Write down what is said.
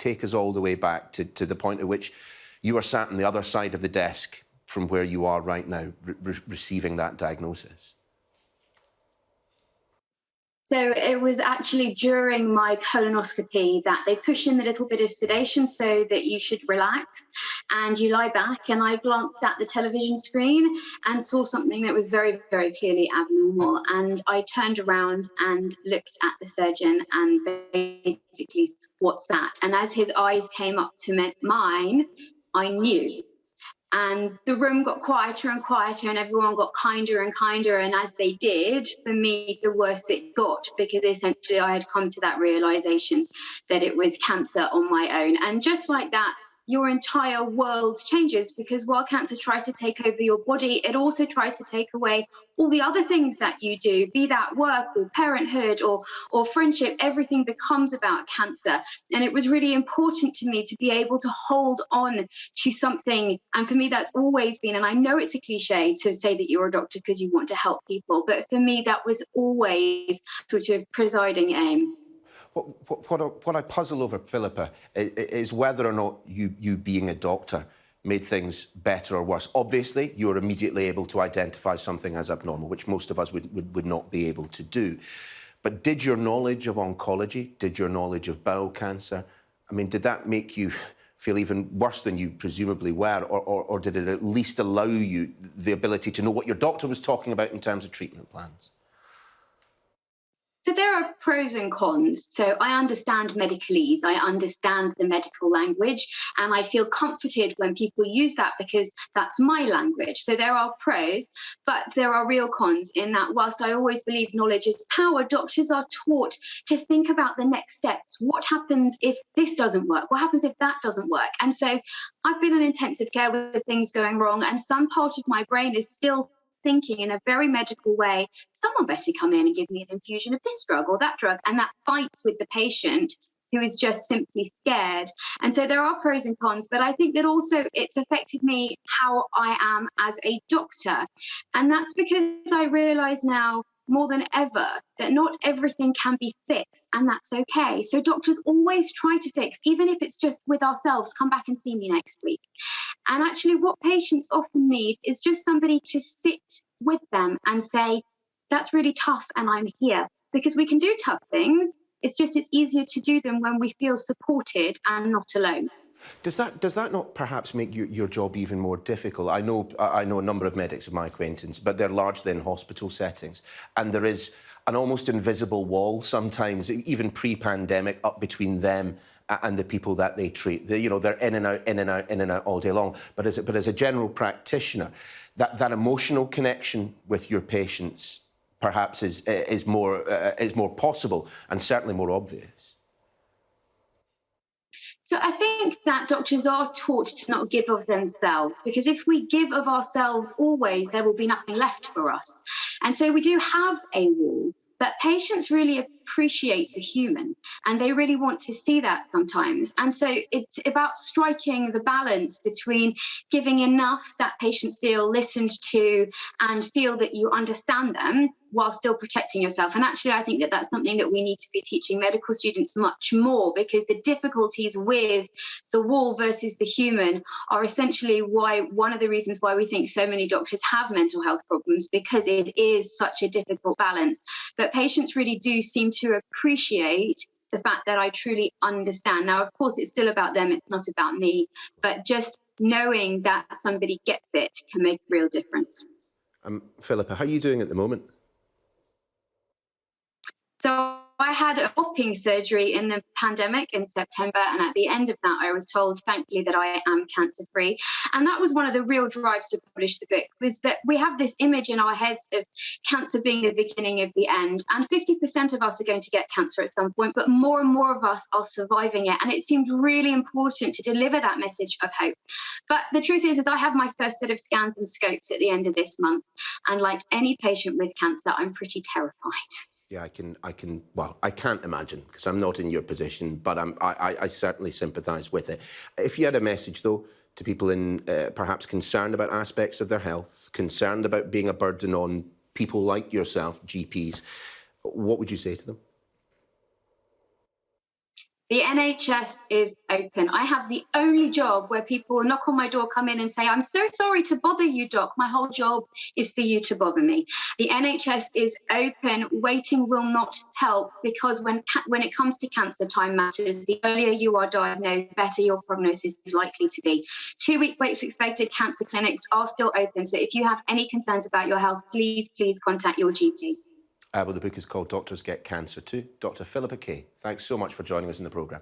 take us all the way back to the point at which you are sat on the other side of the desk from where you are right now, receiving that diagnosis? So it was actually during my colonoscopy that they push in a little bit of sedation so that you should relax, and you lie back, and I glanced at the television screen and saw something that was very, very clearly abnormal. And I turned around and looked at the surgeon and basically, what's that? And as his eyes came up to mine, I knew. And the room got quieter and quieter, and everyone got kinder and kinder. And as they did, for me, the worse it got, because essentially I had come to that realization that it was cancer on my own. And just like that, your entire world changes, because while cancer tries to take over your body, it also tries to take away all the other things that you do, be that work or parenthood or friendship. Everything becomes about cancer. And it was really important to me to be able to hold on to something. And for me, that's always been, and I know it's a cliche to say that you're a doctor because you want to help people, but for me, that was always sort of presiding aim. What I puzzle over, Philippa, is whether or not you being a doctor made things better or worse. Obviously, you were immediately able to identify something as abnormal, which most of us would not be able to do. But did your knowledge of oncology, did your knowledge of bowel cancer, I mean, did that make you feel even worse than you presumably were, or did it at least allow you the ability to know what your doctor was talking about in terms of treatment plans? So there are pros and cons. So I understand medicalese, I understand the medical language, and I feel comforted when people use that because that's my language. So there are pros, but there are real cons in that whilst I always believe knowledge is power, doctors are taught to think about the next steps. What happens if this doesn't work? What happens if that doesn't work? And so I've been in intensive care with things going wrong, and some part of my brain is still thinking in a very medical way, someone better come in and give me an infusion of this drug or that drug. And that fights with the patient who is just simply scared. And so there are pros and cons, but I think that also it's affected me how I am as a doctor. And that's because I realize now more than ever that not everything can be fixed, and that's okay. So doctors always try to fix, even if it's just with ourselves, come back and see me next week. And actually what patients often need is just somebody to sit with them and say, that's really tough and I'm here. Because we can do tough things, it's easier to do them when we feel supported and not alone. Does that not perhaps make your job even more difficult? I know a number of medics of my acquaintance, but they're largely in hospital settings, and there is an almost invisible wall sometimes, even pre-pandemic, up between them and the people that they treat. They're in and out, in and out, in and out all day long. But as a general practitioner, that emotional connection with your patients perhaps is more possible and certainly more obvious. So I think that doctors are taught to not give of themselves, because if we give of ourselves always, there will be nothing left for us. And so we do have a wall, but patients really appreciate the human, and they really want to see that sometimes. And so it's about striking the balance between giving enough that patients feel listened to and feel that you understand them, while still protecting yourself. And actually, I think that that's something that we need to be teaching medical students much more, because the difficulties with the wall versus the human are essentially one of the reasons why we think so many doctors have mental health problems, because it is such a difficult balance. But patients really do seem to appreciate the fact that I truly understand. Now, of course, it's still about them, it's not about me, but just knowing that somebody gets it can make a real difference. Philippa, how are you doing at the moment? So I had a whopping surgery in the pandemic in September, and at the end of that, I was told, thankfully, that I am cancer-free. And that was one of the real drives to publish the book, was that we have this image in our heads of cancer being the beginning of the end. And 50% of us are going to get cancer at some point, but more and more of us are surviving it. And it seemed really important to deliver that message of hope. But the truth is I have my first set of scans and scopes at the end of this month. And like any patient with cancer, I'm pretty terrified. Yeah, I can't imagine, because I'm not in your position, but I certainly sympathise with it. If you had a message, though, to people in perhaps concerned about aspects of their health, concerned about being a burden on people like yourself, GPs, what would you say to them? The NHS is open. I have the only job where people will knock on my door, come in and say, I'm so sorry to bother you, doc. My whole job is for you to bother me. The NHS is open. Waiting will not help, because when it comes to cancer, time matters. The earlier you are diagnosed, the better your prognosis is likely to be. 2-week waits expected cancer clinics are still open. So if you have any concerns about your health, please contact your GP. Well, the book is called Doctors Get Cancer Too. Dr. Philippa Kaye, thanks so much for joining us in the programme.